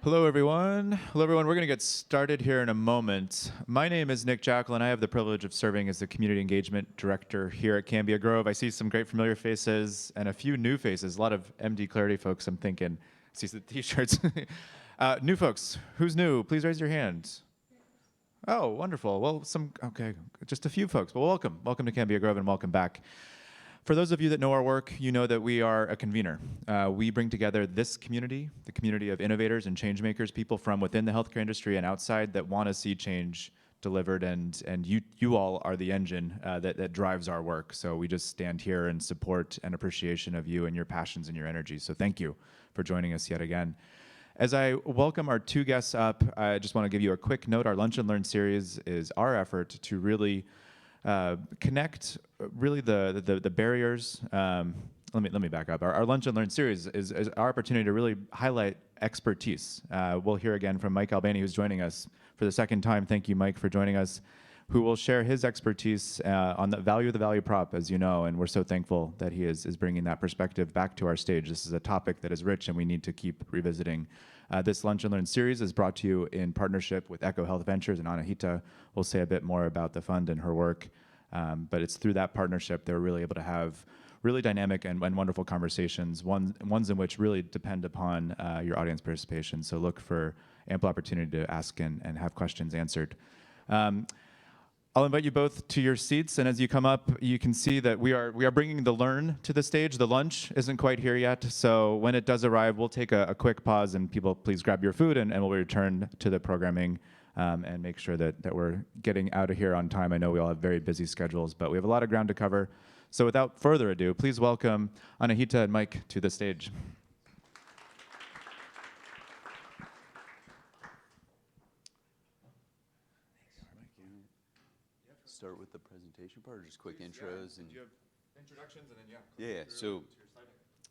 Hello, everyone. Hello, everyone. We're going to get started here in a moment. My name is Nick Jackal, and I have the privilege of serving as the Community Engagement Director here at Cambia Grove. I see some great familiar faces and a few new faces. A lot of MD Clarity folks, I'm thinking. I see the T-shirts. New folks. Who's new? Please raise your hand. Oh, wonderful. Well, okay, just a few folks. Well, welcome. Welcome to Cambia Grove, and welcome back. For those of you that know our work, you know that we are a convener. We bring together this community, the community of innovators and change makers, people from within the healthcare industry and outside that want to see change delivered, and you all are the engine that drives our work. So we just stand here in support and appreciation of you and your passions and your energy. So thank you for joining us yet again. As I welcome our two guests up, I just want to give you a quick note. Our Lunch and Learn series is our effort to really connect really the barriers. Let me back up. Our Lunch and Learn series is our opportunity to really highlight expertise. We'll hear again from Mike Albani, who's joining us for the second time. Thank you, Mike, for joining us, who will share his expertise on the value of the value prop, as you know, and we're so thankful that he is bringing that perspective back to our stage. This is a topic that is rich, and we need to keep revisiting. This Lunch and Learn series is brought to you in partnership with Echo Health Ventures, and Anahita will say a bit more about the fund and her work. But it's through that partnership they're really able to have really dynamic and wonderful conversations, ones in which really depend upon your audience participation. So look for ample opportunity to ask and have questions answered. I'll invite you both to your seats, and as you come up, you can see that we are bringing the learn to the stage. The lunch isn't quite here yet, so when it does arrive, we'll take a quick pause, and people, please grab your food, and we'll return to the programming and make sure that we're getting out of here on time. I know we all have very busy schedules, but we have a lot of ground to cover. So without further ado, please welcome Anahita and Mike to the stage. Start with the presentation part, or just quick intros? And do you have introductions and then yeah. So,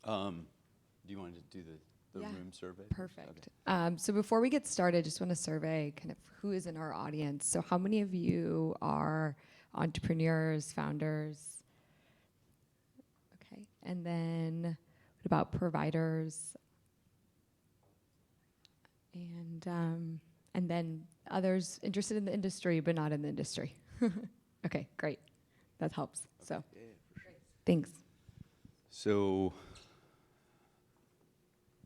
do you want to do the room survey? Perfect. Okay. So before we get started, just want to survey kind of who is in our audience. So how many of you are entrepreneurs, founders? Okay. And then what about providers? And then others interested in the industry but not in the industry. Okay, great. That helps. Okay. So, yeah, for sure. Thanks. So,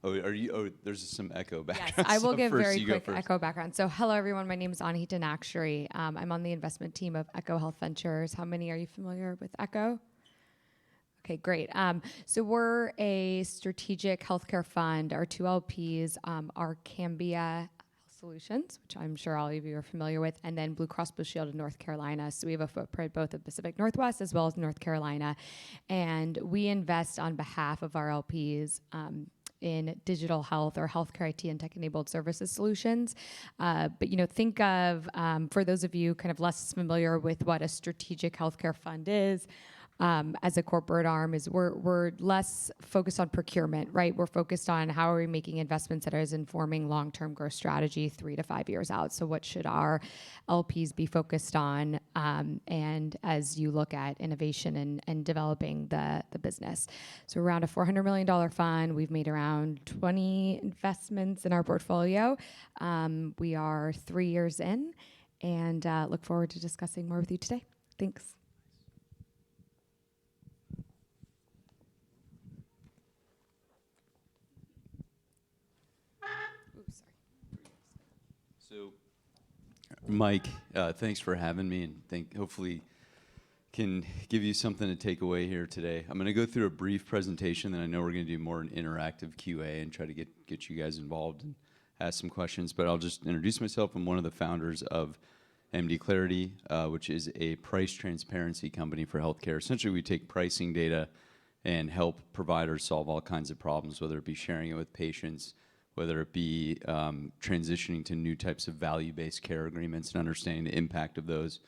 there's some echo background. Yes, I will so give first, very quick echo background. So, hello everyone. My name is Anahita Nakshri. I'm on the investment team of Echo Health Ventures. How many are you familiar with Echo? Okay, great. So we're a strategic healthcare fund. Our two LPs are Cambia Solutions, which I'm sure all of you are familiar with, and then Blue Cross Blue Shield of North Carolina. So we have a footprint both of Pacific Northwest as well as North Carolina. And we invest on behalf of our LPs in digital health or healthcare IT and tech-enabled services solutions. But think of, for those of you kind of less familiar with what a strategic healthcare fund is, as a corporate arm, is we're less focused on procurement, right? We're focused on how are we making investments that is informing long-term growth strategy 3 to 5 years out. So what should our LPs be focused on? And as you look at innovation and developing the business. So around a $400 million fund, we've made around 20 investments in our portfolio. We are 3 years in and look forward to discussing more with you today. Thanks. So, Mike, thanks for having me, and hopefully can give you something to take away here today. I'm going to go through a brief presentation, then I know we're going to do more an interactive QA and try to get you guys involved and ask some questions. But I'll just introduce myself. I'm one of the founders of MD Clarity, which is a price transparency company for healthcare. Essentially, we take pricing data and help providers solve all kinds of problems, whether it be sharing it with patients, whether it be transitioning to new types of value-based care agreements and understanding the impact of those,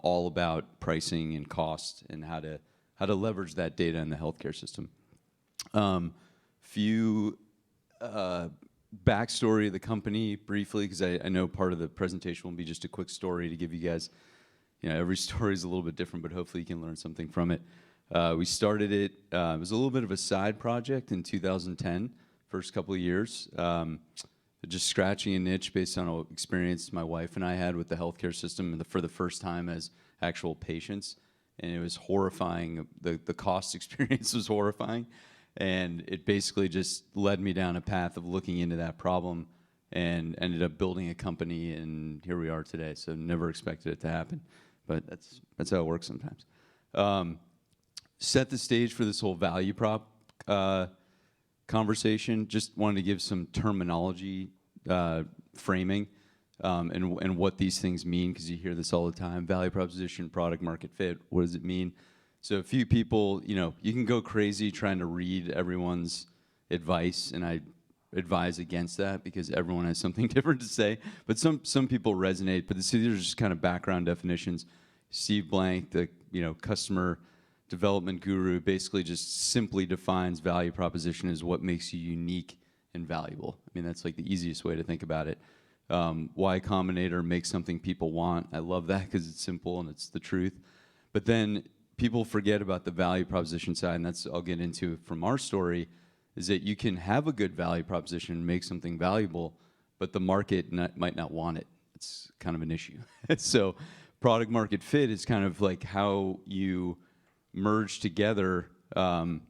all about pricing and cost and how to leverage that data in the healthcare system. Few backstory of the company briefly, because I know part of the presentation will be just a quick story to give you guys, every story is a little bit different, but hopefully you can learn something from it. We started it, it was a little bit of a side project in 2010. First couple of years. just scratching a niche based on an experience my wife and I had with the healthcare system for the first time as actual patients. And it was horrifying. The cost experience was horrifying. And it basically just led me down a path of looking into that problem and ended up building a company, and here we are today. So never expected it to happen, but that's how it works sometimes. Set the stage for this whole value prop conversation. Just wanted to give some terminology framing and what these things mean, because you hear this all the time. Value proposition, product market fit, what does it mean? So a few people, you can go crazy trying to read everyone's advice, and I advise against that because everyone has something different to say. But some people resonate, but these are just kind of background definitions. Steve Blank, the customer development guru, basically just simply defines value proposition as what makes you unique and valuable. I mean, that's like the easiest way to think about it. Y Combinator, make something people want. I love that because it's simple and it's the truth. But then people forget about the value proposition side, and that's I'll get into from our story, is that you can have a good value proposition and make something valuable, but the market might not want it. It's kind of an issue. So product market fit is kind of like how you merge together, kind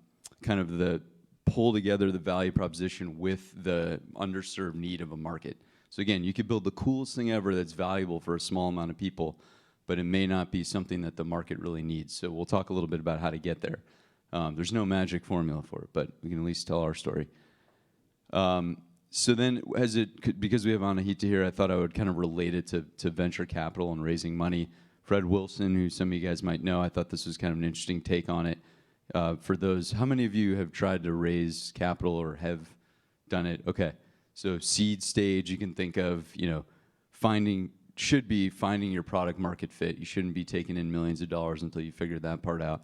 of pull together the value proposition with the underserved need of a market. So again, you could build the coolest thing ever that's valuable for a small amount of people, but it may not be something that the market really needs. So we'll talk a little bit about how to get there. There's no magic formula for it, but we can at least tell our story. So then, because we have Anahita here, I thought I would kind of relate it to venture capital and raising money. Fred Wilson, who some of you guys might know, I thought this was kind of an interesting take on it. For those, how many of you have tried to raise capital or have done it? Okay, so seed stage, you can think of, finding your product market fit. You shouldn't be taking in millions of dollars until you figure that part out.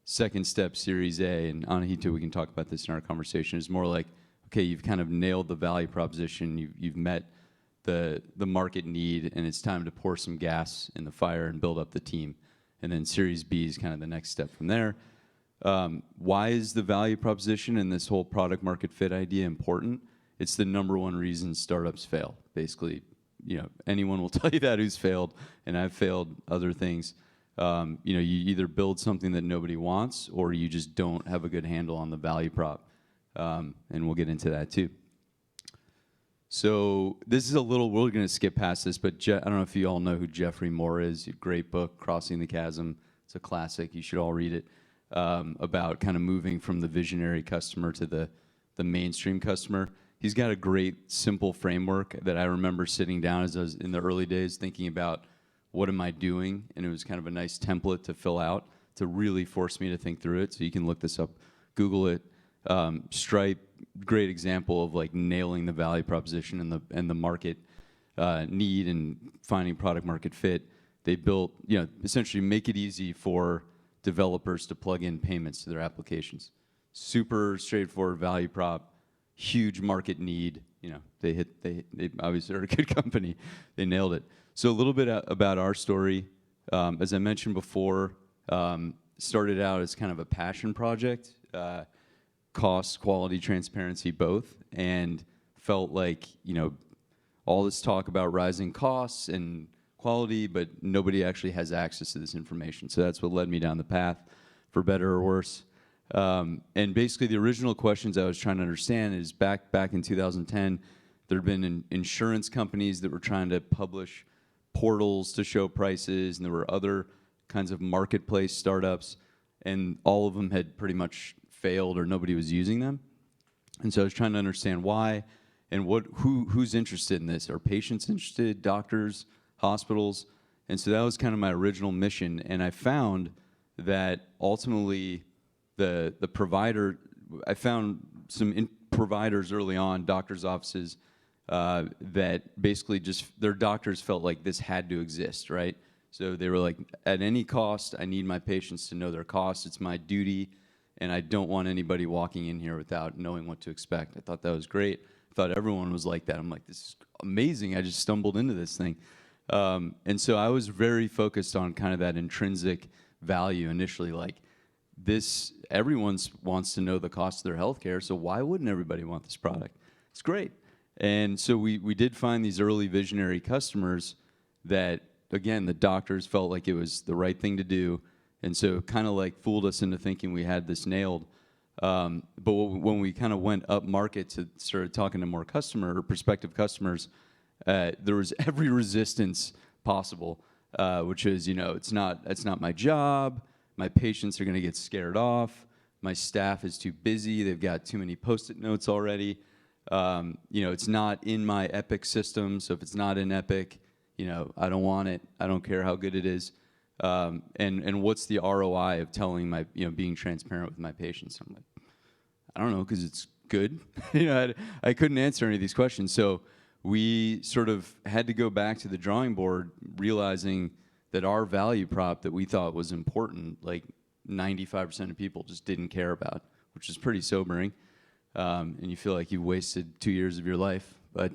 Second step, Series A, and Anahita, we can talk about this in our conversation, is more like, okay, you've kind of nailed the value proposition, you've met the market need, and it's time to pour some gas in the fire and build up the team. And then Series B is kind of the next step from there. Why is the value proposition and this whole product market fit idea important? It's the number one reason startups fail. Basically, anyone will tell you that who's failed, and I've failed other things. You either build something that nobody wants, or you just don't have a good handle on the value prop. And we'll get into that too. So this is we're going to skip past this, but I don't know if you all know who Jeffrey Moore is. Great book, Crossing the Chasm. It's a classic. You should all read it. About kind of moving from the visionary customer to the mainstream customer. He's got a great, simple framework that I remember sitting down as I was in the early days thinking about what am I doing, and it was kind of a nice template to fill out to really force me to think through it. So you can look this up, Google it. Stripe, great example of like nailing the value proposition and the market need and finding product market fit. They built, essentially make it easy for developers to plug in payments to their applications. Super straightforward value prop, huge market need. They obviously are a good company. They nailed it. So a little bit about our story. As I mentioned before, started out as kind of a passion project. Cost, quality, transparency, both, and felt like, all this talk about rising costs and quality, but nobody actually has access to this information. So that's what led me down the path, for better or worse. And basically the original questions I was trying to understand is back in 2010, there had been insurance companies that were trying to publish portals to show prices, and there were other kinds of marketplace startups, and all of them had pretty much failed or nobody was using them. And so I was trying to understand why and who's interested in this. Are patients interested, doctors, hospitals? And so that was kind of my original mission. And I found that ultimately the provider, I found some providers early on, doctors' offices, that basically just their doctors felt like this had to exist, right? So they were like, at any cost, I need my patients to know their costs. It's my duty. And I don't want anybody walking in here without knowing what to expect. I thought that was great. I thought everyone was like that. I'm like, this is amazing. I just stumbled into this thing. And so I was very focused on kind of that intrinsic value initially. Like everyone wants to know the cost of their healthcare, so why wouldn't everybody want this product? It's great. And so we did find these early visionary customers that, again, the doctors felt like it was the right thing to do. And so kind of like fooled us into thinking we had this nailed. But when we kind of went up market to started talking to more customer or prospective customers, there was every resistance possible, which is, it's not my job. My patients are going to get scared off. My staff is too busy. They've got too many Post-it notes already. It's not in my Epic system. So if it's not in Epic, I don't want it. I don't care how good it is. And what's the ROI of telling my, being transparent with my patients? I'm like, I don't know, because it's good. I couldn't answer any of these questions. So we sort of had to go back to the drawing board, realizing that our value prop that we thought was important, like 95% of people just didn't care about, which is pretty sobering. And you feel like you wasted 2 years of your life, but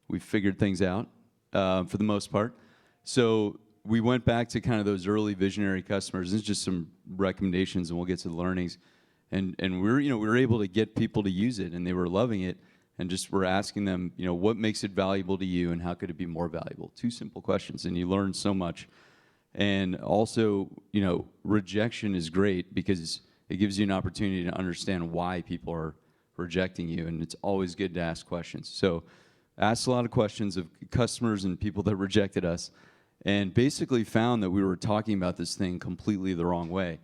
we figured things out for the most part. So we went back to kind of those early visionary customers. This is just some recommendations, and we'll get to the learnings. And we were able to get people to use it, and they were loving it. And just we're asking them, what makes it valuable to you, and how could it be more valuable? 2 simple questions, and you learn so much. And also, rejection is great because it gives you an opportunity to understand why people are rejecting you, and it's always good to ask questions. So, asked a lot of questions of customers and people that rejected us, and basically found that we were talking about this thing completely the wrong way.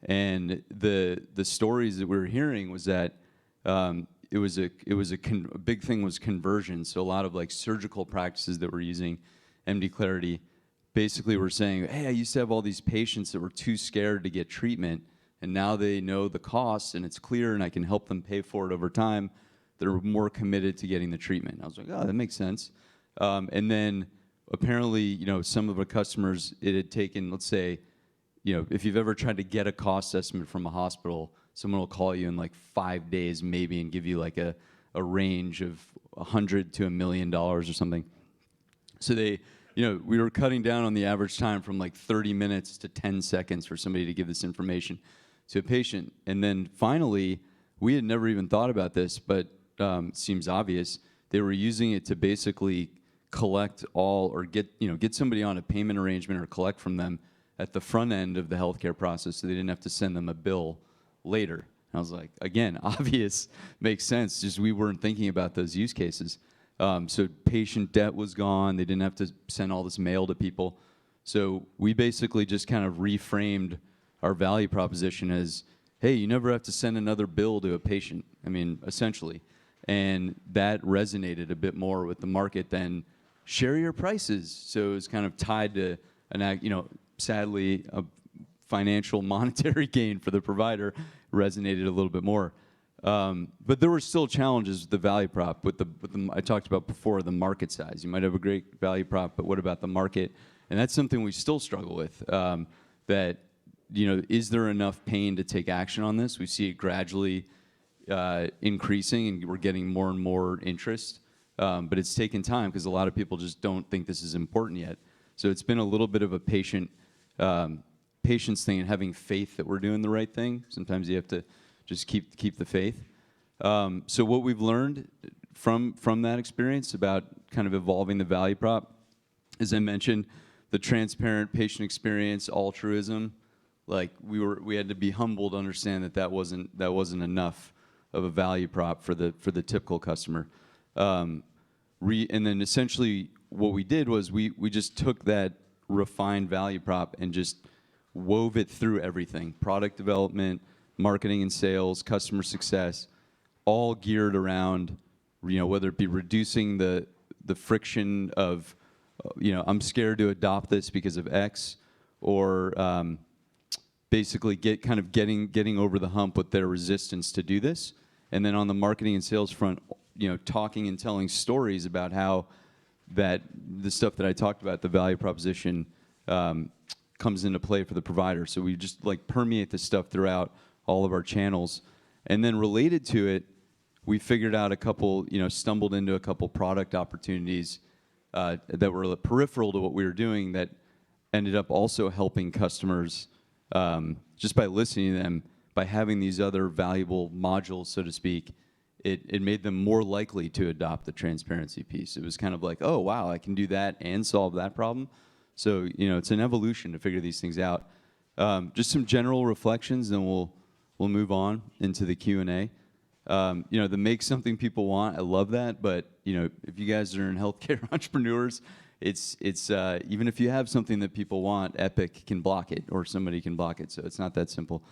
And the stories that we were hearing was that it was a big thing was conversion. So a lot of like surgical practices that were using MD Clarity basically were saying, hey, I used to have all these patients that were too scared to get treatment, and now they know the costs and it's clear and I can help them pay for it over time. They're more committed to getting the treatment. I was like, oh, that makes sense. And then apparently, some of our customers, it had taken, let's say, if you've ever tried to get a cost estimate from a hospital, someone will call you in like 5 days maybe and give you like a range of $100 to $1 million or something. So we were cutting down on the average time from like 30 minutes to 10 seconds for somebody to give this information to a patient. And then finally, we had never even thought about this, but it seems obvious. They were using it to basically collect all or get somebody on a payment arrangement or collect from them at the front end of the healthcare process, so they didn't have to send them a bill later. And I was like, again, obvious, makes sense, just we weren't thinking about those use cases. So patient debt was gone. They didn't have to send all this mail to people. So we basically just kind of reframed our value proposition as, hey, you never have to send another bill to a patient, essentially. And that resonated a bit more with the market than share your prices. So it was kind of tied to sadly, a financial monetary gain for the provider resonated a little bit more. But there were still challenges with the value prop. With the I talked about before, the market size. You might have a great value prop, but what about the market? And that's something we still struggle with. Is there enough pain to take action on this? We see it gradually increasing, and we're getting more and more interest. But it's taken time because a lot of people just don't think this is important yet. So it's been a little bit of a patience thing and having faith that we're doing the right thing. Sometimes you have to just keep the faith. So what we've learned from that experience about kind of evolving the value prop, as I mentioned, the transparent patient experience, altruism. Like we had to be humble to understand that wasn't enough of a value prop for the typical customer. And then essentially what we did was we just took that refined value prop and just wove it through everything: product development, marketing and sales, customer success, all geared around, whether it be reducing the friction of, I'm scared to adopt this because of X, or basically getting over the hump with their resistance to do this. And then on the marketing and sales front, talking and telling stories about how that the stuff that I talked about, the value proposition, comes into play for the provider. So we just permeate this stuff throughout all of our channels. And then related to it, we figured out stumbled into a couple product opportunities that were peripheral to what we were doing that ended up also helping customers just by listening to them, by having these other valuable modules, so to speak. it made them more likely to adopt the transparency piece. It was kind of like, oh, wow, I can do that and solve that problem. So, it's an evolution to figure these things out. Just some general reflections, then we'll move on into the Q&A. The make something people want, I love that, but, if you guys are in healthcare entrepreneurs, it's even if you have something that people want, Epic can block it or somebody can block it, so it's not that simple.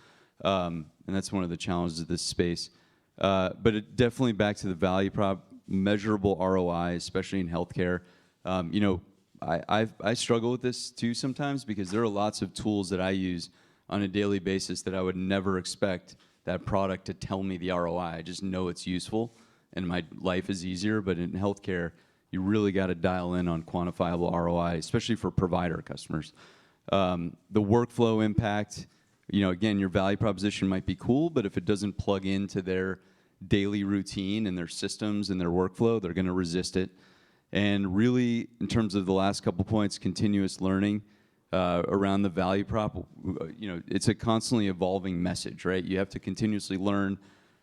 And that's one of the challenges of this space. But it definitely back to the value prop, measurable ROI, especially in healthcare. I struggle with this too sometimes because there are lots of tools that I use on a daily basis that I would never expect that product to tell me the ROI. I just know it's useful and my life is easier. But in healthcare, you really got to dial in on quantifiable ROI, especially for provider customers. The workflow impact, again, your value proposition might be cool, but if it doesn't plug into their daily routine and their systems and their workflow, they're going to resist it. And really, in terms of the last couple points, continuous learning around the value prop, it's a constantly evolving message, right? You have to continuously learn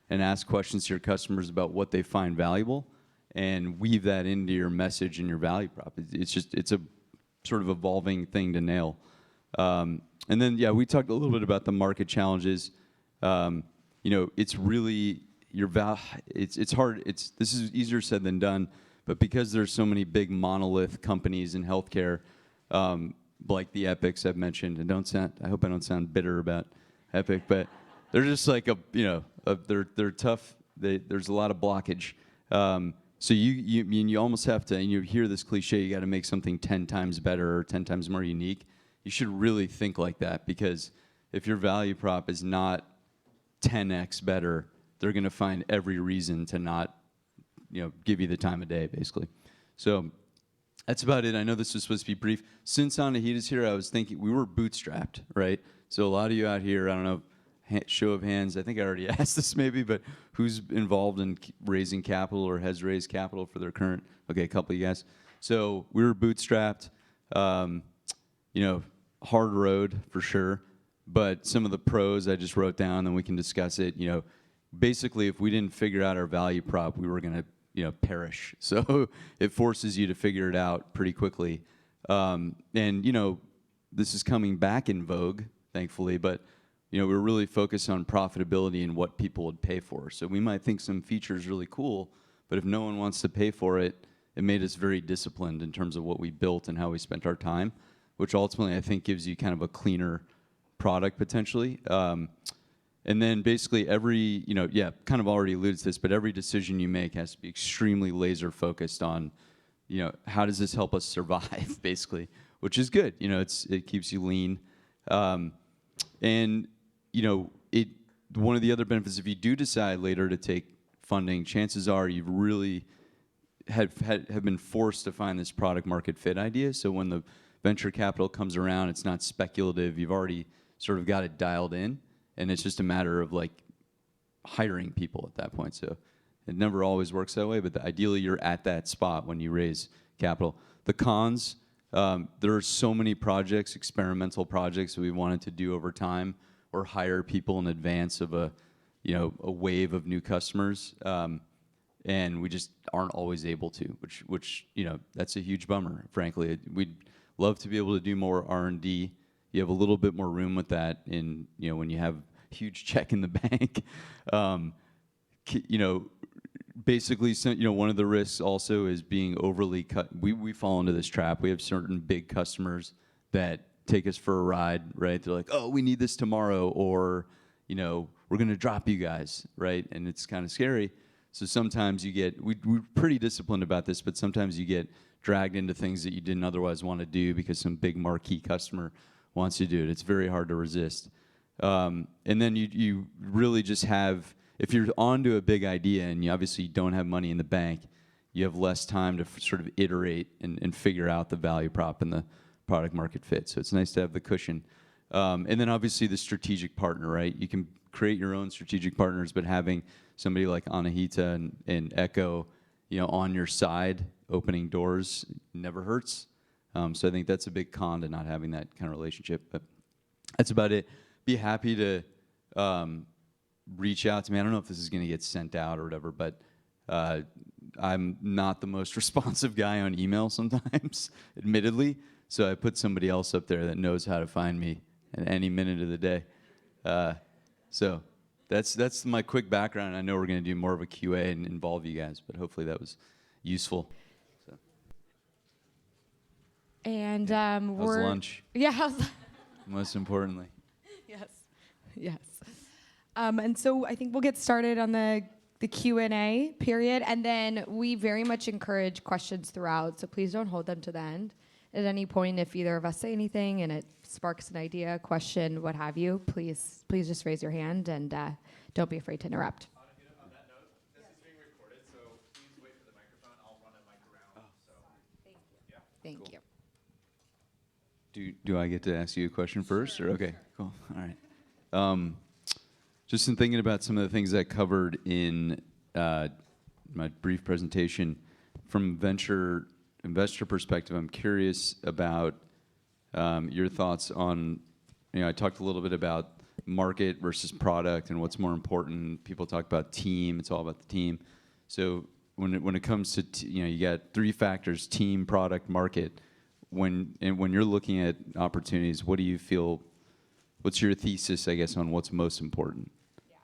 and ask questions to your customers about what they find valuable and weave that into your message and your value prop. It's a sort of evolving thing to nail. And then, we talked a little bit about the market challenges. It's really it's hard. This is easier said than done, but because there's so many big monolith companies in healthcare, like the Epics I've mentioned, and I hope I don't sound bitter about Epic, but they're just like they're tough. There's a lot of blockage. So you almost have to, and you hear this cliche, you got to make something 10 times better or 10 times more unique. You should really think like that, because if your value prop is not 10x better, they're going to find every reason to not, give you the time of day, basically. So that's about it. I know this was supposed to be brief. Since Anahita's here, I was thinking we were bootstrapped, right? So a lot of you out here, I don't know, show of hands, I think I already asked this maybe, but who's involved in raising capital or has raised capital for their current? Okay, a couple of you guys. So we were bootstrapped. Hard road for sure, but some of the pros I just wrote down, then we can discuss it. Basically, if we didn't figure out our value prop, we were going to, perish. So it forces you to figure it out pretty quickly. And this is coming back in vogue, thankfully, but we're really focused on profitability and what people would pay for. So we might think some feature is really cool, but if no one wants to pay for it, it made us very disciplined in terms of what we built and how we spent our time, which ultimately I think gives you kind of a cleaner product potentially. And then basically every, kind of already alluded to this, but every decision you make has to be extremely laser focused on, how does this help us survive, basically, which is good. It keeps you lean. And, one of the other benefits, if you do decide later to take funding, chances are you've really have been forced to find this product market fit idea. So when the venture capital comes around, it's not speculative. You've already sort of got it dialed in. And it's just a matter of hiring people at that point. So it never always works that way, but ideally you're at that spot when you raise capital. The cons, there are so many projects, experimental projects that we wanted to do over time or hire people in advance of a wave of new customers. And we just aren't always able to, which that's a huge bummer, frankly. We'd love to be able to do more R&D. You have a little bit more room with that in, when you have a huge check in the bank. Basically, one of the risks also is being overly cut. We fall into this trap. We have certain big customers that take us for a ride, right? They're like, oh, we need this tomorrow, or, we're going to drop you guys, right? And it's kind of scary. So sometimes we're pretty disciplined about this, but sometimes you get dragged into things that you didn't otherwise want to do because some big marquee customer wants you to do it. It's very hard to resist. And then you really just have, if you're onto a big idea and you obviously don't have money in the bank, you have less time to sort of iterate and figure out the value prop and the product market fit. So it's nice to have the cushion. And then obviously the strategic partner, right? You can create your own strategic partners, but having somebody like Anahita and Echo, on your side, opening doors never hurts. So I think that's a big con to not having that kind of relationship. But that's about it. Be happy to reach out to me. I don't know if this is going to get sent out or whatever, but I'm not the most responsive guy on email sometimes, admittedly. So I put somebody else up there that knows how to find me at any minute of the day. So that's my quick background. I know we're going to do more of a QA and involve you guys, but hopefully that was useful. So. And How's we're lunch? Yeah. Most importantly. Yes. Yes. And so I think we'll get started on the Q&A period, and then we very much encourage questions throughout, so please don't hold them to the end. At any point, if either of us say anything and it sparks an idea, question, what have you, please just raise your hand, and don't be afraid to interrupt. On that note, this is being recorded, so please wait for the microphone. I'll run a mic around. So. Thank you. Yeah. Thank Cool. you. Do I get to ask you a question first? Or okay, cool. All right. Just in thinking about some of the things I covered in my brief presentation, from venture investor perspective, I'm curious about your thoughts on, I talked a little bit about market versus product and what's more important. People talk about team. It's all about the team. So when it comes to, you got three factors: team, product, market. When you're looking at opportunities, what do you feel? What's your thesis, I guess, on what's most important? Yeah.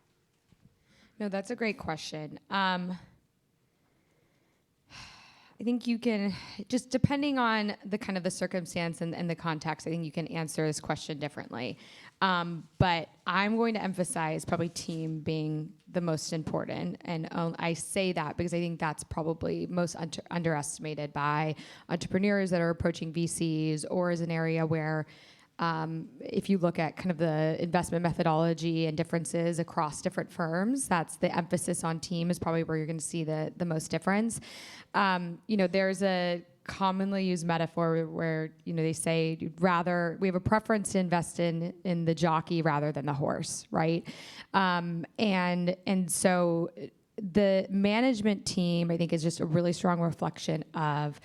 No, that's a great question. I think you can, just depending on the kind of the circumstance and the context, I think you can answer this question differently. But I'm going to emphasize probably team being the most important. And I say that because I think that's probably most underestimated by entrepreneurs that are approaching VCs, or is an area where if you look at kind of the investment methodology and differences across different firms, that's the emphasis on team is probably where you're going to see the most difference. There's a commonly used metaphor where, they say we have a preference to invest in the jockey rather than the horse, right? And so the management team, I think, is just a really strong reflection of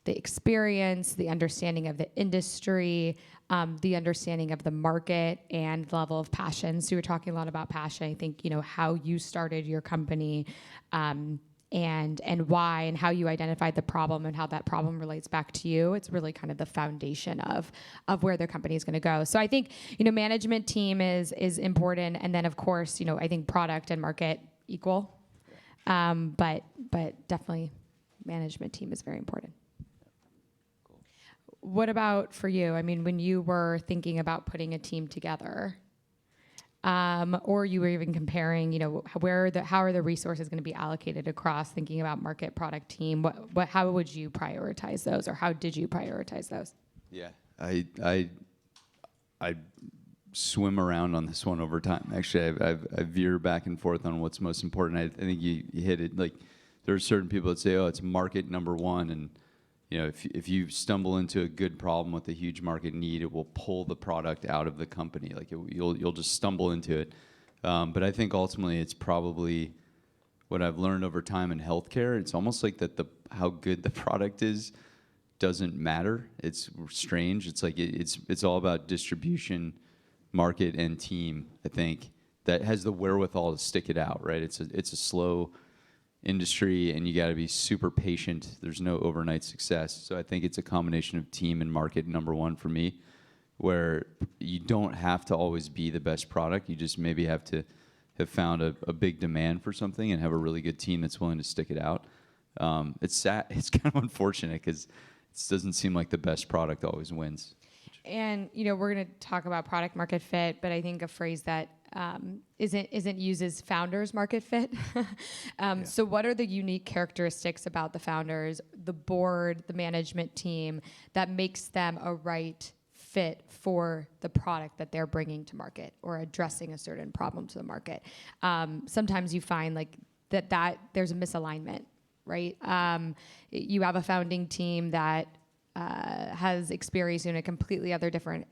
the experience, the understanding of the industry, the understanding of the market, and the level of passion. So you were talking a lot about passion. I think, how you started your company, and why, and how you identified the problem and how that problem relates back to you. It's really kind of the foundation of where their company is going to go. So I think, management team is important. And then of course, I think product and market equal. But definitely management team is very important. What about for you? I mean, when you were thinking about putting a team together, or you were even comparing, how are the resources going to be allocated across, thinking about market, product, team? How would you prioritize those, or how did you prioritize those? Yeah, I swim around on this one over time. Actually, I veer back and forth on what's most important. I think you hit it. Like, there are certain people that say, "Oh, it's market number one," and if you stumble into a good problem with a huge market need, it will pull the product out of the company. Like, you'll just stumble into it. But I think ultimately it's probably what I've learned over time in healthcare. It's almost like that how good the product is doesn't matter. It's strange. It's like it's all about distribution, market, and team. I think that has the wherewithal to stick it out. Right? It's a slow industry, and you got to be super patient. There's no overnight success. So I think it's a combination of team and market, number one for me, where you don't have to always be the best product. You just maybe have to have found a big demand for something and have a really good team that's willing to stick it out. It's sad. It's kind of unfortunate because it doesn't seem like the best product always wins. And we're going to talk about product market fit, but I think a phrase that isn't used as founders market fit. So what are the unique characteristics about the founders, the board, the management team that makes them a right fit for the product that they're bringing to market or addressing a certain problem to the market? Sometimes you find like that there's a misalignment, right? You have a founding team that has experience in a completely other different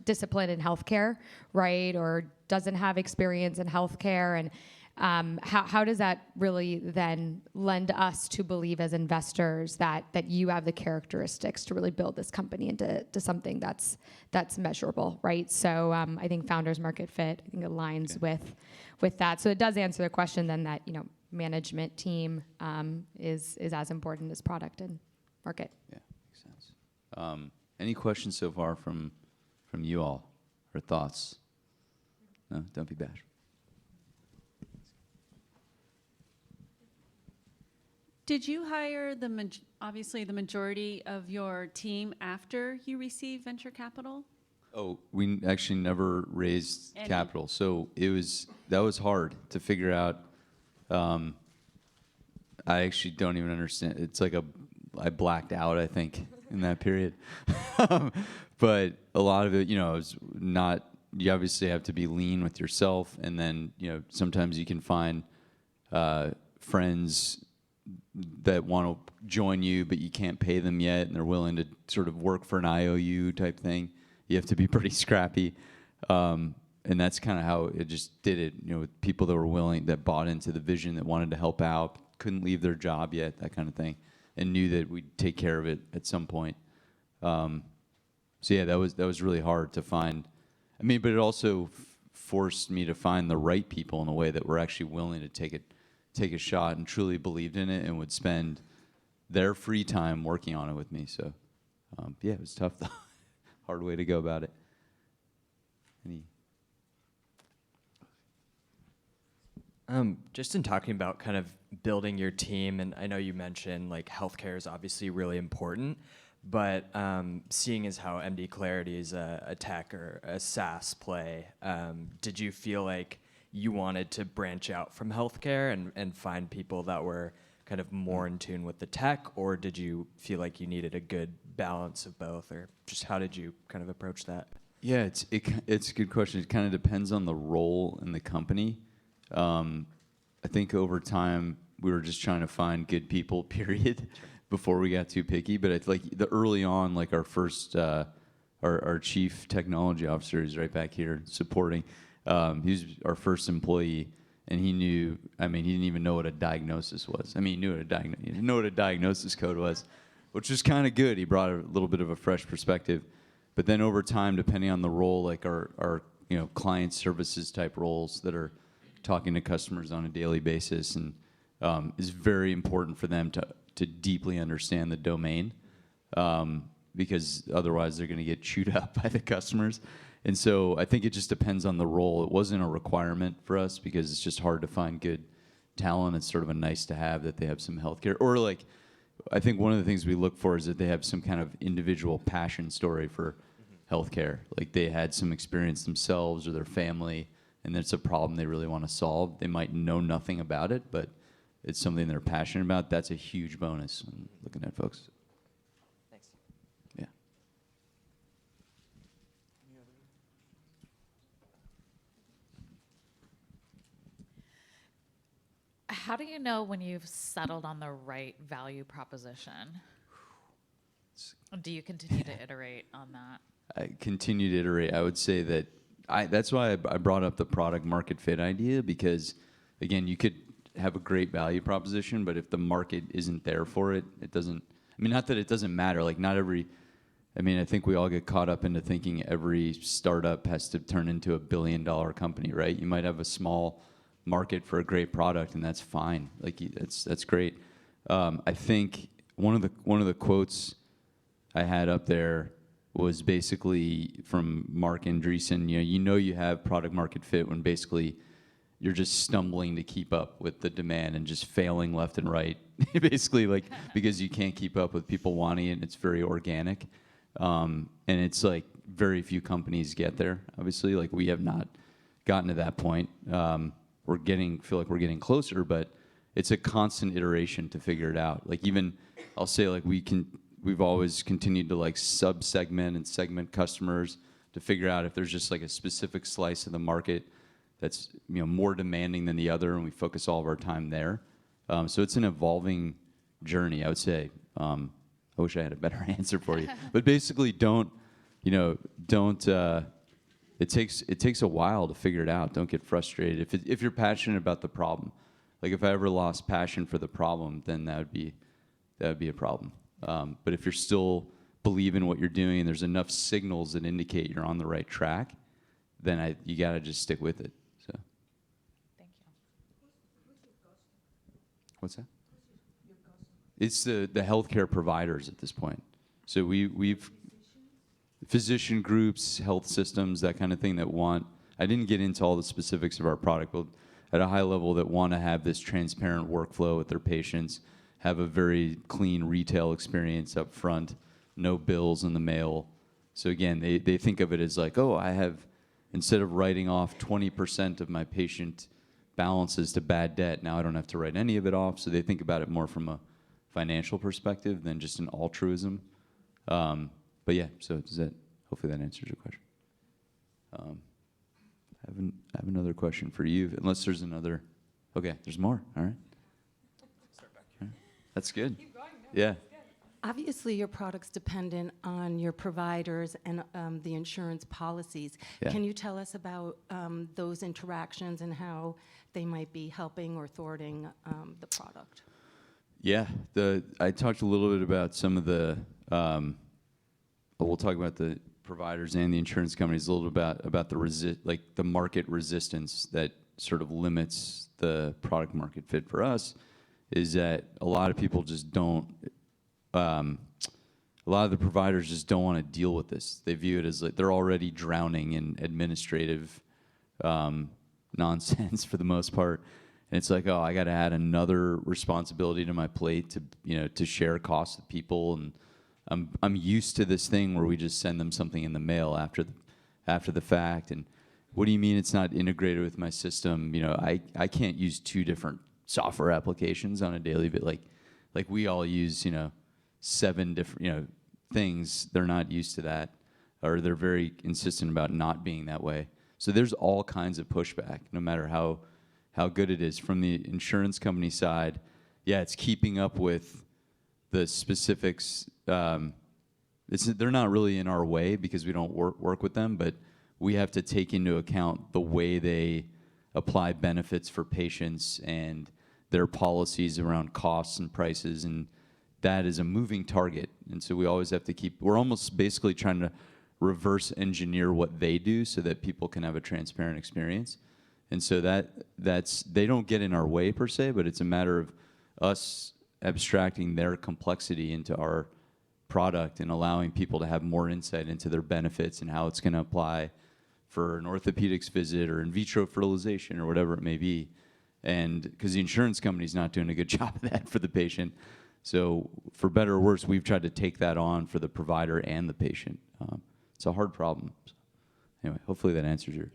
discipline in healthcare, right? Or doesn't have experience in healthcare, How does that really then lend us to believe as investors that you have the characteristics to really build this company into something that's measurable, right? So I think founders market fit, I think aligns with that. So it does answer the question then that, management team is as important as product and market. Yeah, makes sense. Any questions so far from you all, or thoughts? No, don't be bashful. Did you hire obviously the majority of your team after you received venture capital? Oh, we actually never raised Any. capital, so that was hard to figure out. I actually don't even understand. It's like I blacked out, I think, in that period. But a lot of it, is not. You obviously have to be lean with yourself, and then sometimes you can find friends that want to join you, but you can't pay them yet, and they're willing to sort of work for an IOU type thing. You have to be pretty scrappy, and that's kind of how it just did it. With people that were willing, that bought into the vision, that wanted to help out, couldn't leave their job yet, that kind of thing, and knew that we'd take care of it at some point. So yeah, that was really hard to find. I mean, but it also forced me to find the right people in a way that were actually willing to take a shot and truly believed in it and would spend their free time working on it with me. So yeah, it was tough though. Hard way to go about it. Just in talking about kind of building your team, and I know you mentioned like healthcare is obviously really important, but seeing as how MD Clarity is a tech or a SaaS play, did you feel like you wanted to branch out from healthcare and find people that were kind of more in tune with the tech, or did you feel like you needed a good balance of both, or just how did you kind of approach that? Yeah, it's a good question. It kind of depends on the role in the company. I think over time we were just trying to find good people, period, before we got too picky. But it's like the early on, like our first, our chief technology officer is right back here supporting. He was our first employee, and he knew. I mean, he didn't even know what a diagnosis was. I mean, he didn't know what a diagnosis code was, which was kind of good. He brought a little bit of a fresh perspective. But then over time, depending on the role, like our client services type roles that are talking to customers on a daily basis, and is very important for them to deeply understand the domain, because otherwise they're going to get chewed up by the customers. And so I think it just depends on the role. It wasn't a requirement for us because it's just hard to find good talent. It's sort of a nice to have that they have some healthcare, or like, I think one of the things we look for is that they have some kind of individual passion story for healthcare. Like they had some experience themselves or their family, and it's a problem they really want to solve. They might know nothing about it, but it's something they're passionate about. That's a huge bonus when looking at folks. Thanks. Yeah. How do you know when you've settled on the right value proposition? Do you continue to iterate on that? I continue to iterate. I would say that that's why I brought up the product market fit idea, because again, you could have a great value proposition, but if the market isn't there for it, it doesn't. I mean, not that it doesn't matter. Like not every. I mean, I think we all get caught up into thinking every startup has to turn into $1 billion company, right? You might have a small market for a great product, and that's fine. Like that's great. I think one of the quotes I had up there was basically from Mark Andreessen. You have product market fit when basically you're just stumbling to keep up with the demand and just failing left and right, basically, like because you can't keep up with people wanting it. And it's very organic, and it's like very few companies get there. Obviously, like we have not gotten to that point. Feel like we're getting closer, but it's a constant iteration to figure it out. Like even I'll say like we've always continued to like sub-segment and segment customers to figure out if there's just like a specific slice of the market that's more demanding than the other, and we focus all of our time there. So it's an evolving journey, I would say. I wish I had a better answer for you, but basically, it's it takes a while to figure it out. Don't get frustrated. If you're passionate about the problem, like if I ever lost passion for the problem, then that would be a problem. But if you're still believe in what you're doing and there's enough signals that indicate you're on the right track, then you got to just stick with it. So. Thank you. What's that? It's the healthcare providers at this point. So we've physician groups, health systems, that kind of thing that want, I didn't get into all the specifics of our product, but at a high level that want to have this transparent workflow with their patients, have a very clean retail experience up front, no bills in the mail. So again, they think of it as like, oh, I have, instead of writing off 20% of my patient balances to bad debt, now I don't have to write any of it off. So they think about it more from a financial perspective than just an altruism. But yeah, so hopefully that answers your question. I have another question for you, unless there's another. Okay, there's more. All right. All right. That's good. Keep going. No, yeah. Obviously, your product's dependent on your providers and the insurance policies. Yeah. Can you tell us about those interactions and how they might be helping or thwarting the product? Yeah, I talked a little bit about some of the. We'll talk about the providers and the insurance companies a little bit about the market resistance that sort of limits the product market fit for us. Is that a lot of people just don't. A lot of the providers just don't want to deal with this. They view it as like they're already drowning in administrative nonsense for the most part. And it's like, oh, I got to add another responsibility to my plate to share costs with people. And I'm used to this thing where we just send them something in the mail after the fact. And what do you mean it's not integrated with my system? I can't use 2 different software applications on a daily bit. Like we all use 7 different things. They're not used to that, or they're very insistent about not being that way. So there's all kinds of pushback, no matter how good it is. From the insurance company side, yeah, it's keeping up with the specifics. They're not really in our way because we don't work with them, but we have to take into account the way they apply benefits for patients and their policies around costs and prices, and that is a moving target. And so we always have to we're almost basically trying to reverse engineer what they do so that people can have a transparent experience. And so they don't get in our way per se, but it's a matter of us abstracting their complexity into our product and allowing people to have more insight into their benefits and how it's going to apply for an orthopedics visit or in vitro fertilization or whatever it may be. And because the insurance company's not doing a good job of that for the patient. So for better or worse, we've tried to take that on for the provider and the patient. It's a hard problem. So anyway, hopefully that answers your.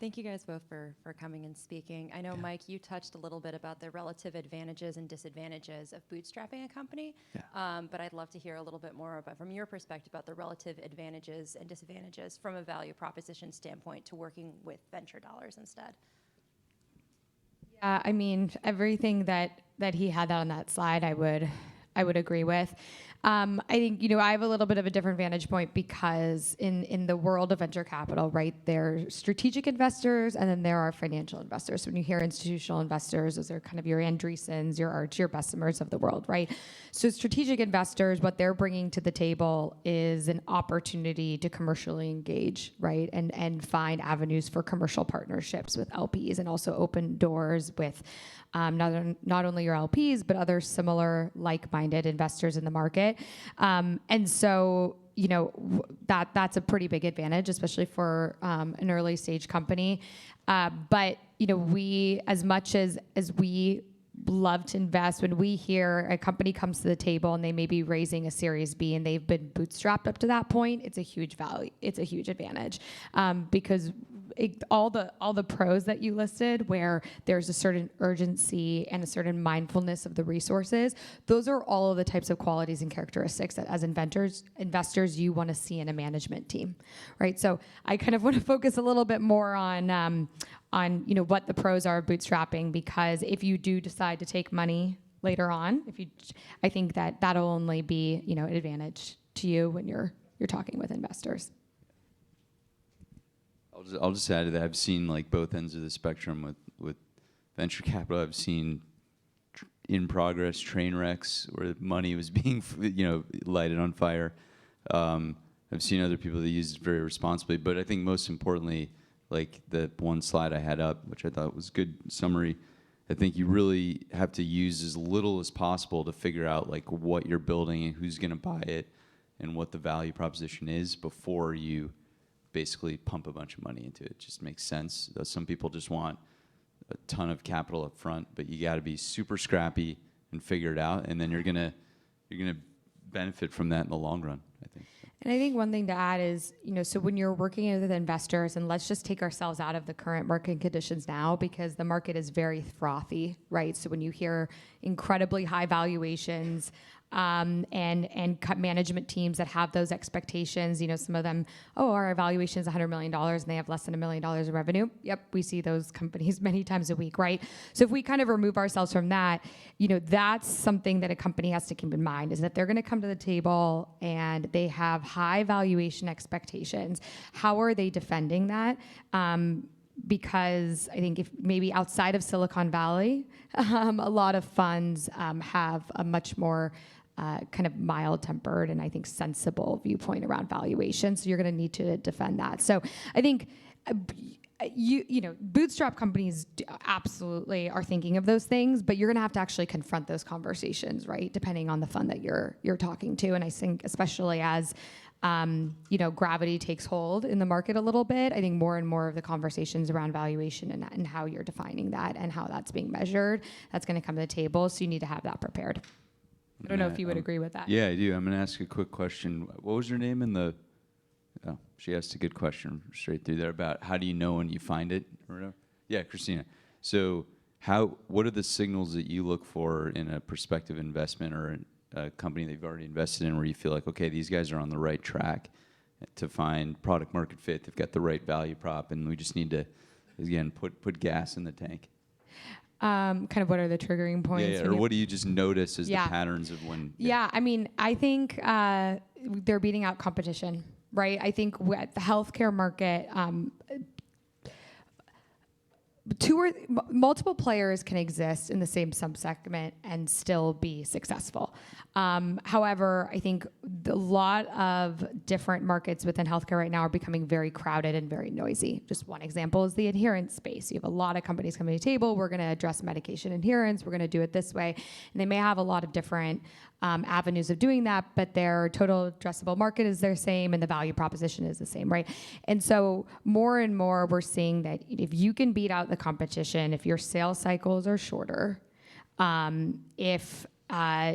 Thank you guys both for coming and speaking. I know, Mike, you touched a little bit about the relative advantages and disadvantages of bootstrapping a company, but I'd love to hear a little bit more about, from your perspective, about the relative advantages and disadvantages from a value proposition standpoint to working with venture dollars instead. Yeah, I mean, everything that he had on that slide, I would agree with. I think, I have a little bit of a different vantage point because in the world of venture capital, right, there are strategic investors and then there are financial investors. So when you hear institutional investors, those are kind of your Andreessens, your Arch, your Bessemers of the world, right? So strategic investors, what they're bringing to the table is an opportunity to commercially engage, right, and find avenues for commercial partnerships with LPs and also open doors with not only your LPs, but other similar like-minded investors in the market. And so, that's a pretty big advantage, especially for an early stage company. But, we, as much as we love to invest, when we hear a company comes to the table and they may be raising a Series B and they've been bootstrapped up to that point, it's a huge value. It's a huge advantage because all the pros that you listed, where there's a certain urgency and a certain mindfulness of the resources, those are all of the types of qualities and characteristics that as investors you want to see in a management team, right? So I kind of want to focus a little bit more on what the pros are of bootstrapping, because if you do decide to take money later on, I think that'll only be an advantage to you when you're talking with investors. I'll just add to that. I've seen like both ends of the spectrum with venture capital. I've seen in progress train wrecks where money was being lighted on fire. I've seen other people that use it very responsibly, but I think most importantly, like the one slide I had up, which I thought was good summary, I think you really have to use as little as possible to figure out like what you're building and who's going to buy it and what the value proposition is before you basically pump a bunch of money into it. It just makes sense. Some people just want a ton of capital up front, but you got to be super scrappy and figure it out, and then you're gonna benefit from that in the long run, I think. And I think one thing to add is, so when you're working with investors, and let's just take ourselves out of the current market conditions now, because the market is very frothy, right? So when you hear incredibly high valuations, and management teams that have those expectations, some of them, our valuation is $100 million and they have less than $1 million in revenue. Yep, we see those companies many times a week, right? So if we kind of remove ourselves from that, that's something that a company has to keep in mind, is that they're going to come to the table and they have high valuation expectations. How are they defending that? Because I think if maybe outside of Silicon Valley, a lot of funds have a much more kind of mild-tempered and I think sensible viewpoint around valuation. So you're going to need to defend that. So I think bootstrap companies absolutely are thinking of those things, but you're going to have to actually confront those conversations, right? Depending on the fund that you're talking to. And I think especially as gravity takes hold in the market a little bit, I think more and more of the conversations around valuation and how you're defining that and how that's being measured, that's going to come to the table. So you need to have that prepared. I don't know if you would agree with that. Yeah, I do. I'm going to ask a quick question. What was your name in the... Oh, she asked a good question straight through there about how do you know when you find it or whatever. Yeah, Christina. So what are the signals that you look for in a prospective investment or a company that you've already invested in where you feel like, okay, these guys are on the right track to find product market fit, they've got the right value prop, and we just need to, again, put gas in the tank? Kind of what are the triggering points? Yeah, or what do you just notice as the patterns of when... Yeah, I mean, I think they're beating out competition, right? I think the healthcare market, multiple players can exist in the same subsegment and still be successful. However, I think a lot of different markets within healthcare right now are becoming very crowded and very noisy. Just one example is the adherence space. You have a lot of companies coming to the table. We're going to address medication adherence. We're going to do it this way. And they may have a lot of different avenues of doing that, but their total addressable market is the same and the value proposition is the same, right? And so more and more we're seeing that if you can beat out the competition, if your sales cycles are shorter, if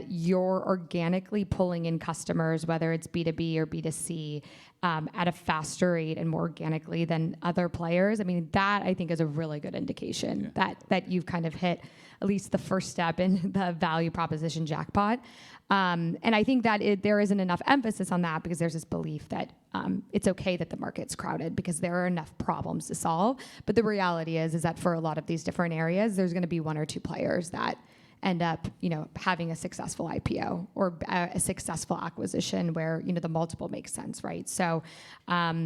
you're organically pulling in customers, whether it's B2B or B2C, at a faster rate and more organically than other players, I mean, that I think is a really good indication that you've kind of hit at least the first step in the value proposition jackpot. And I think that there isn't enough emphasis on that because there's this belief that it's okay that the market's crowded because there are enough problems to solve. But the reality is that for a lot of these different areas, there's going to be one or two players that end up, having a successful IPO or a successful acquisition where, the multiple makes sense, right? So I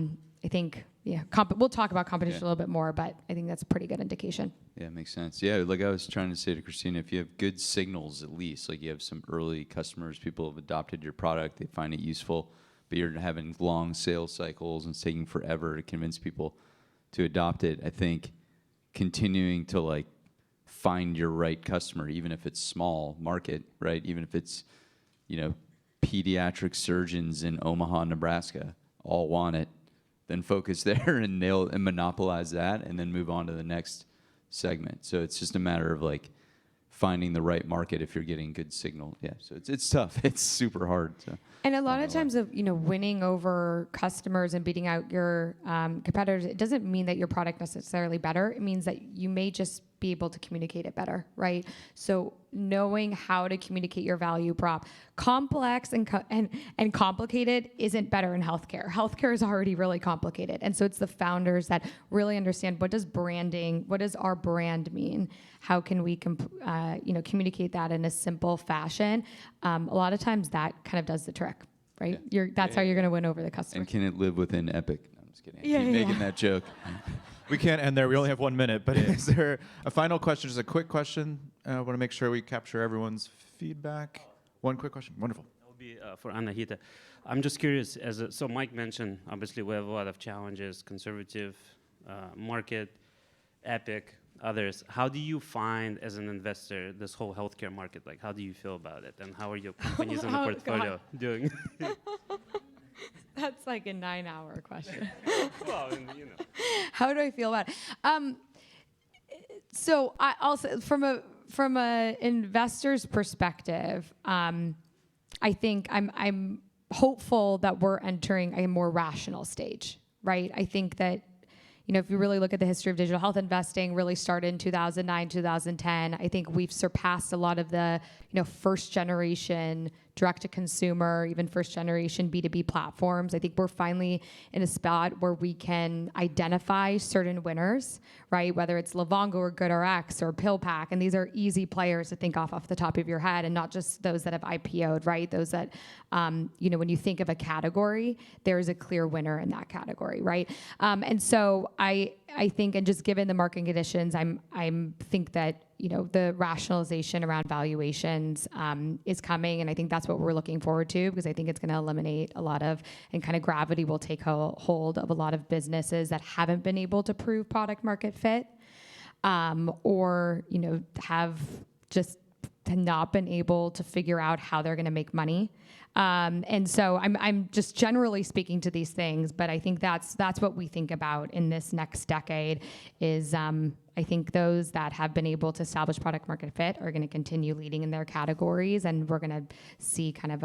think, we'll talk about competition a little bit more, but I think that's a pretty good indication. Yeah, it makes sense. Yeah, like I was trying to say to Christina, if you have good signals at least, like you have some early customers, people have adopted your product, they find it useful, but you're having long sales cycles and it's taking forever to convince people to adopt it, I think continuing to like find your right customer, even if it's small market, right? Even if it's, pediatric surgeons in Omaha, Nebraska, all want it, then focus there and monopolize that and then move on to the next segment. So it's just a matter of like finding the right market if you're getting good signal. Yeah, so it's tough. It's super hard. So. And a lot of times of, winning over customers and beating out your competitors, it doesn't mean that your product necessarily better. It means that you may just be able to communicate it better, right? So knowing how to communicate your value prop, complex and complicated isn't better in healthcare. Healthcare is already really complicated. And so it's the founders that really understand what does our brand mean? How can we communicate that in a simple fashion? A lot of times that kind of does the trick, right? That's how you're going to win over the customer. And can it live within Epic? just kidding. I Yeah, keep yeah, making yeah. that joke. We can't end there. We only have 1 minute. But is there a final question? Just a quick question. I want to make sure we capture everyone's feedback. One quick question. Wonderful. That will be for Anahita. I'm just curious, so Mike mentioned, obviously we have a lot of challenges, conservative market, Epic, others. How do you find, as an investor, this whole healthcare market? Like, how do you feel about it? And how are your companies in the Oh, portfolio doing? That's like a 9-hour question. Well, and, you know. How do I feel about it? So I also, from a investor's perspective, I think I'm hopeful that we're entering a more rational stage, right? I think that, if you really look at the history of digital health investing, really started in 2009, 2010. I think we've surpassed a lot of the, first generation direct to consumer, even first generation B2B platforms. I think we're finally in a spot where we can identify certain winners, right? Whether it's Livongo or GoodRx or PillPack, and these are easy players to think off the top of your head, and not just those that have IPO'd, right? Those that, when you think of a category, there is a clear winner in that category, right? And so I think, and just given the market conditions, I'm think that the rationalization around valuations is coming, and I think that's what we're looking forward to, because I think it's going to eliminate a lot of, and kind of gravity will take hold of a lot of businesses that haven't been able to prove product market fit, or have just not been able to figure out how they're going to make money. And so I'm just generally speaking to these things, but I think that's what we think about in this next decade is, I think those that have been able to establish product market fit are going to continue leading in their categories, and we're going to see kind of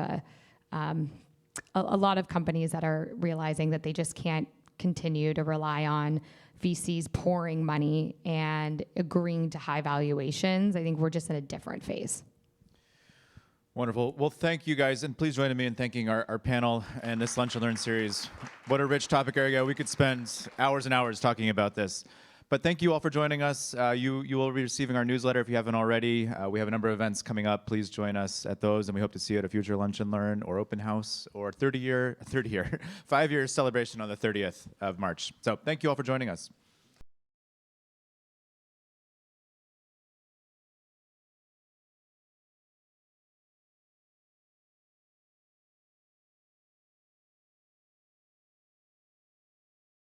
a lot of companies that are realizing that they just can't continue to rely on VCs pouring money and agreeing to high valuations. I think we're just in a different phase. Wonderful. Well, thank you guys, and please join me in thanking our panel and this Lunch and Learn series. What a rich topic area. We could spend hours and hours talking about this. But thank you all for joining us. You will be receiving our newsletter if you haven't already. We have a number of events coming up. Please join us at those, and we hope to see you at a future Lunch and Learn or open house or 5-year celebration on the 30th of March. So thank you all for joining us.